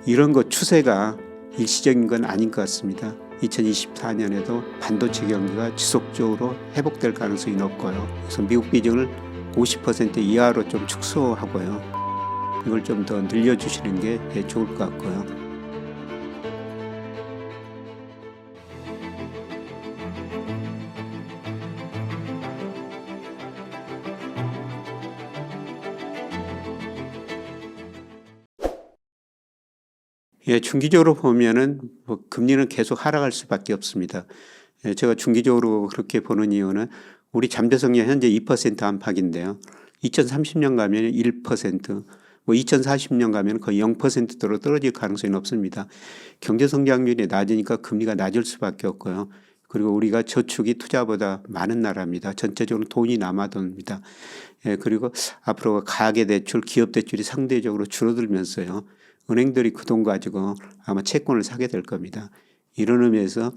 이런 것 추세가 일시적인 건 아닌 것 같습니다. 2024년에도 반도체 경기가 지속적으로 회복될 가능성이 높고요. 그래서 미국 비중을 50% 이하로 좀 축소하고요. 이걸 좀 더 늘려주시는 게 좋을 것 같고요. 중기적으로 보면은 금리는 계속 하락할 수밖에 없습니다. 제가 중기적으로 그렇게 보는 이유는 우리 잠재성이 현재 2% 안팎인데요. 2030년 가면 1%, 2040년 가면 거의 0%대로 떨어질 가능성이 높습니다. 경제 성장률이 낮으니까 금리가 낮을 수밖에 없고요. 그리고 우리가 저축이 투자보다 많은 나라입니다. 전체적으로 돈이 남아돈입니다. 그리고 앞으로 가계대출, 기업대출이 상대적으로 줄어들면서요. 은행들이 그 돈 가지고 아마 채권을 사게 될 겁니다. 이런 의미에서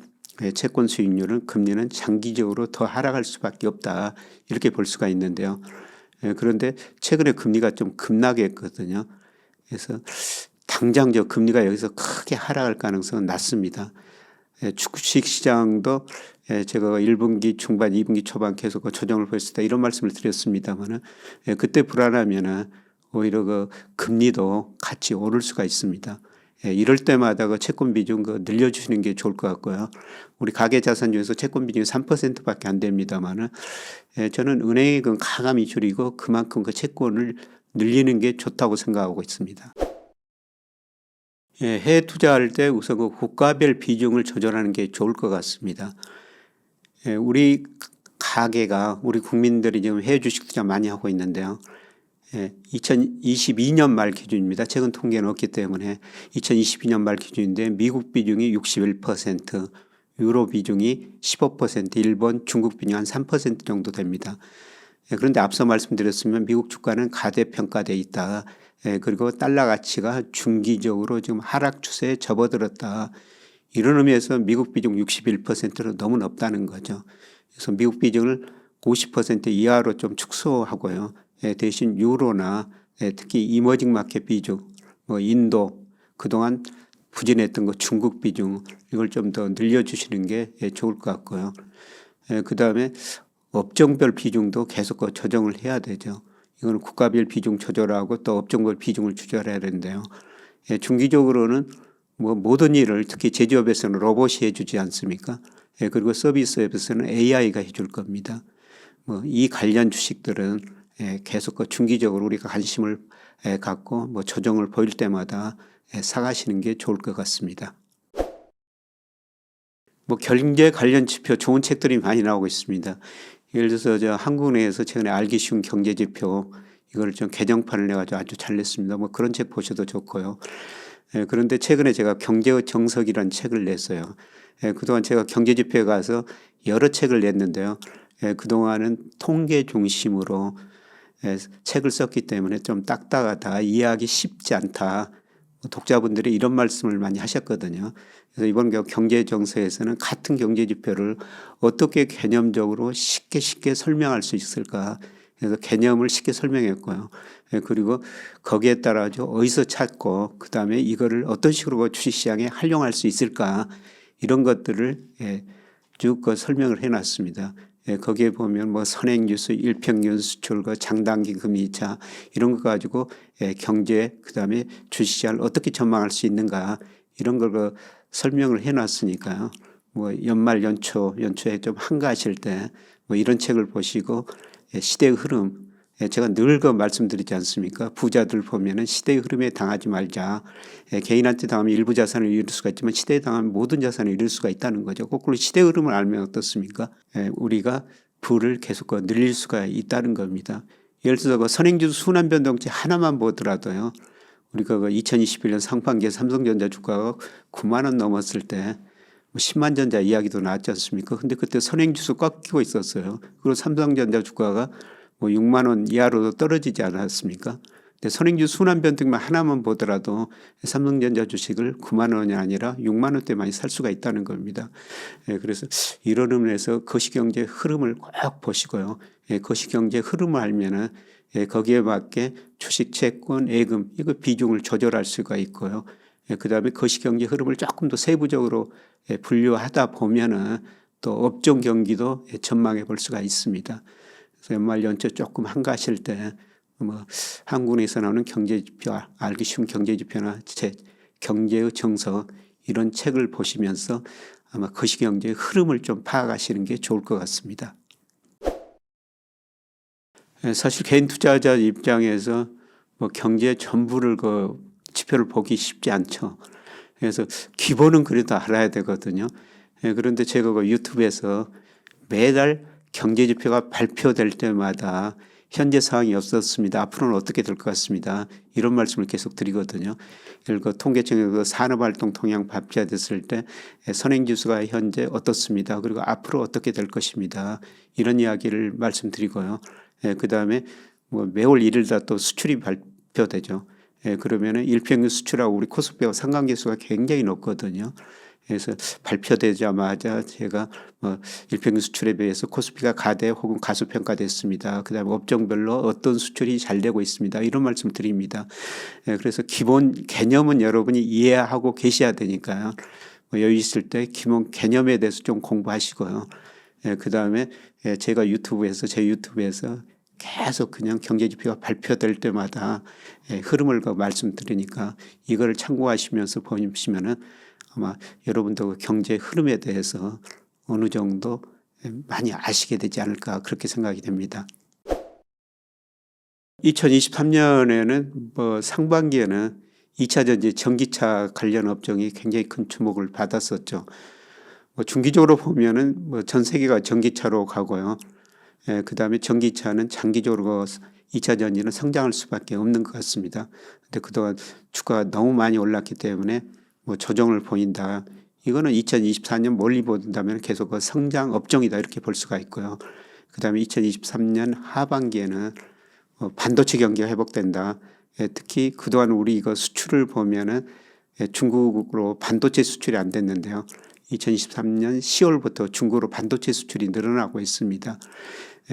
채권 수익률은 금리는 장기적으로 더 하락할 수밖에 없다. 이렇게 볼 수가 있는데요. 그런데 최근에 금리가 좀 급락해 했거든요. 그래서 당장 저 금리가 여기서 크게 하락할 가능성은 낮습니다. 주식 시장도 제가 1분기 중반, 2분기 초반 계속 조정을 보였을 때 이런 말씀을 드렸습니다만은 그때 불안하면은 오히려 그 금리도 같이 오를 수가 있습니다. 이럴 때마다 그 채권 비중 늘려주시는 게 좋을 것 같고요. 우리 가계 자산 중에서 채권 비중이 3%밖에 안 됩니다만은 저는 은행이 가감히 줄이고 그만큼 그 채권을 늘리는 게 좋다고 생각하고 있습니다. 해외 투자할 때 우선 그 국가별 비중을 조절하는 게 좋을 것 같습니다. 우리 가계가 우리 국민들이 지금 해외 주식 투자 많이 하고 있는데요. 2022년 말 기준입니다. 최근 통계는 없기 때문에 2022년 말 기준인데 미국 비중이 61%, 유로 비중이 15%, 일본, 중국 비중이 한 3% 정도 됩니다. 그런데 앞서 말씀드렸으면 미국 주가는 가대평가돼 있다. 그리고 달러 가치가 중기적으로 지금 하락 추세에 접어들었다. 이런 의미에서 미국 비중 61%는 너무 높다는 거죠. 그래서 미국 비중을 50% 이하로 좀 축소하고요. 대신 유로나 특히 이머징 마켓 비중, 인도, 그동안 부진했던 거 중국 비중 이걸 좀 더 늘려주시는 게 좋을 것 같고요. 그다음에 업종별 비중도 계속 조정을 해야 되죠. 이거는 국가별 비중 조절하고 또 업종별 비중을 조절해야 되는데요. 중기적으로는 모든 일을 특히 제조업에서는 로봇이 해주지 않습니까? 그리고 서비스업에서는 AI가 해줄 겁니다. 이 관련 주식들은 계속 중기적으로 우리가 관심을 갖고 조정을 보일 때마다 사가시는 게 좋을 것 같습니다. 경제 관련 지표 좋은 책들이 많이 나오고 있습니다. 예를 들어서 저 한국은행에서 최근에 알기 쉬운 경제 지표 이걸 좀 개정판을 내가지고 아주 잘 냈습니다. 그런 책 보셔도 좋고요. 그런데 최근에 제가 경제의 정석이라는 책을 냈어요. 그동안 제가 경제 지표에 가서 여러 책을 냈는데요. 그동안은 통계 중심으로 책을 썼기 때문에 좀 딱딱하다, 이해하기 쉽지 않다. 독자분들이 이런 말씀을 많이 하셨거든요. 그래서 이번 경제 정서에서는 같은 경제 지표를 어떻게 개념적으로 쉽게 설명할 수 있을까. 그래서 개념을 쉽게 설명했고요. 그리고 거기에 따라 어디서 찾고 그다음에 이거를 어떤 식으로 주식시장에 활용할 수 있을까. 이런 것들을 쭉 설명을 해놨습니다. 거기에 보면 선행지수, 일평균 수출과 장단기 금리차 이런 거 가지고 경제 그다음에 주식시장을 어떻게 전망할 수 있는가 이런 걸 설명을 해놨으니까요. 연말 연초에 좀 한가하실 때 이런 책을 보시고 시대의 흐름 제가 늘 말씀드리지 않습니까? 부자들 보면은 시대의 흐름에 당하지 말자. 개인한테 당하면 일부 자산을 잃을 수가 있지만 시대에 당하면 모든 자산을 잃을 수가 있다는 거죠. 거꾸로 시대의 흐름을 알면 어떻습니까? 우리가 부를 계속 늘릴 수가 있다는 겁니다. 예를 들어서 선행지수 순환변동치 하나만 보더라도요. 우리가 2021년 상반기에 삼성전자 주가가 9만 원 넘었을 때 10만 전자 이야기도 나왔지 않습니까? 근데 그때 선행지수 꺾이고 있었어요. 그리고 삼성전자 주가가 6만 원 이하로 떨어지지 않았습니까? 근데 선행지수 순환변동만 하나만 보더라도 삼성전자 주식을 9만 원이 아니라 6만 원대만 살 수가 있다는 겁니다. 그래서 이런 의미에서 거시경제 흐름을 꼭 보시고요. 거시경제 흐름을 알면은 거기에 맞게 주식, 채권, 예금 이거 비중을 조절할 수가 있고요. 그다음에 거시경제 흐름을 조금 더 세부적으로 분류하다 보면은 또 업종 경기도 전망해 볼 수가 있습니다. 그래서 연말 연초 조금 한가하실 때 뭐 한국에서 나오는 경제지표, 알기 쉬운 경제지표나 경제의 정석 이런 책을 보시면서 아마 거시경제의 흐름을 좀 파악하시는 게 좋을 것 같습니다. 사실 개인 투자자 입장에서 뭐 경제 전부를 그 지표를 보기 쉽지 않죠. 그래서 기본은 그래도 알아야 되거든요. 그런데 제가 그 유튜브에서 매달 경제 지표가 발표될 때마다 현재 상황이 없었습니다. 앞으로는 어떻게 될 것 같습니다. 이런 말씀을 계속 드리거든요. 그 통계청의 그 산업활동 통향 발표됐을 때 선행지수가 현재 어떻습니다. 그리고 앞으로 어떻게 될 것입니다. 이런 이야기를 말씀드리고요. 그다음에 뭐 매월 1일다 또 수출이 발표되죠. 그러면은 일평균 수출하고 우리 코스피하고 상관계수가 굉장히 높거든요. 그래서 발표되자마자 제가 일평균 수출에 비해서 코스피가 가대 혹은 가수평가됐습니다. 그다음에 업종별로 어떤 수출이 잘 되고 있습니다. 이런 말씀 드립니다. 그래서 기본 개념은 여러분이 이해하고 계셔야 되니까요. 여유 있을 때 기본 개념에 대해서 좀 공부하시고요. 그다음에 제가 제 유튜브에서 계속 그냥 경제지표가 발표될 때마다 흐름을 말씀드리니까 이걸 참고하시면서 보시면은 아마 여러분도 경제 흐름에 대해서 어느 정도 많이 아시게 되지 않을까 그렇게 생각이 됩니다. 2023년에는 뭐 상반기에는 2차 전지 전기차 관련 업종이 굉장히 큰 주목을 받았었죠. 뭐 중기적으로 보면은 뭐 전 세계가 전기차로 가고요. 그다음에 전기차는 장기적으로 2차 전지는 성장할 수밖에 없는 것 같습니다. 근데 그동안 주가가 너무 많이 올랐기 때문에 뭐 조정을 보인다. 이거는 2024년 멀리 본다면 계속 그 성장 업종이다 이렇게 볼 수가 있고요. 그다음에 2023년 하반기에는 반도체 경기가 회복된다. 특히 그동안 우리 이거 수출을 보면은 중국으로 반도체 수출이 안 됐는데요. 2023년 10월부터 중국으로 반도체 수출이 늘어나고 있습니다.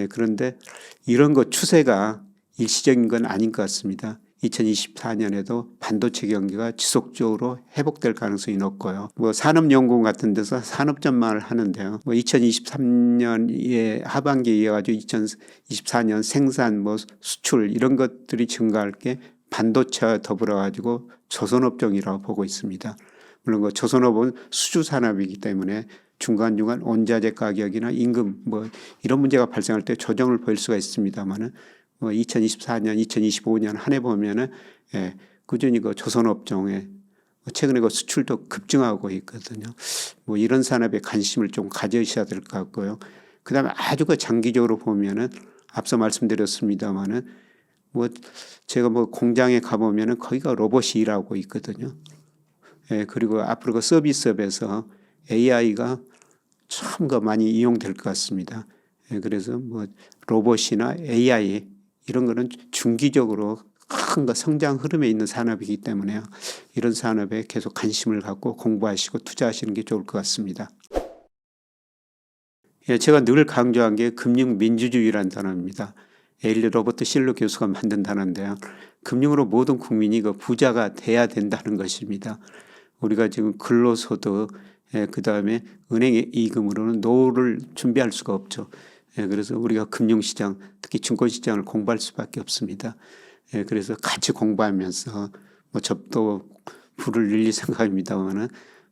그런데 이런 것 추세가 일시적인 건 아닌 것 같습니다. 2024년에도 반도체 경기가 지속적으로 회복될 가능성이 높고요. 뭐 산업연구원 같은 데서 산업 전망을 하는데요. 뭐 2023년에 하반기에 이어가지고 2024년 생산, 뭐 수출 이런 것들이 증가할 게 반도체와 더불어 가지고 조선업종이라고 보고 있습니다. 물론 그 조선업은 수주 산업이기 때문에 중간중간 원자재 가격이나 임금 뭐 이런 문제가 발생할 때 조정을 보일 수가 있습니다만은 2024년, 2025년 한 해 보면은 꾸준히 그 조선업종에 최근에 그 수출도 급증하고 있거든요. 뭐 이런 산업에 관심을 좀 가져셔야 될 것 같고요. 그다음에 아주 그 장기적으로 보면은 앞서 말씀드렸습니다만은 뭐 제가 뭐 공장에 가보면은 거기가 로봇이 일하고 있거든요. 그리고 앞으로 그 서비스업에서 AI가 참 많이 이용될 것 같습니다. 그래서 뭐 로봇이나 AI 이런 거는 중기적으로 큰 성장 흐름에 있는 산업이기 때문에요. 이런 산업에 계속 관심을 갖고 공부하시고 투자하시는 게 좋을 것 같습니다. 제가 늘 강조한 게 금융민주주의라는 단어입니다. 에일리 로버트 실러 교수가 만든 단어인데요. 금융으로 모든 국민이 그 부자가 돼야 된다는 것입니다. 우리가 지금 근로소득, 그다음에 은행의 이금으로는 노후를 준비할 수가 없죠. 그래서 우리가 금융시장, 특히 증권시장을 공부할 수밖에 없습니다. 그래서 같이 공부하면서 뭐 저도 부를 늘릴 생각입니다만은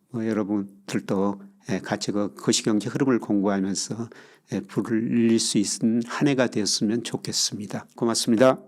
뭐 여러분들도 같이 그 거시경제 흐름을 공부하면서 부를 늘릴 수 있는 한 해가 되었으면 좋겠습니다. 고맙습니다.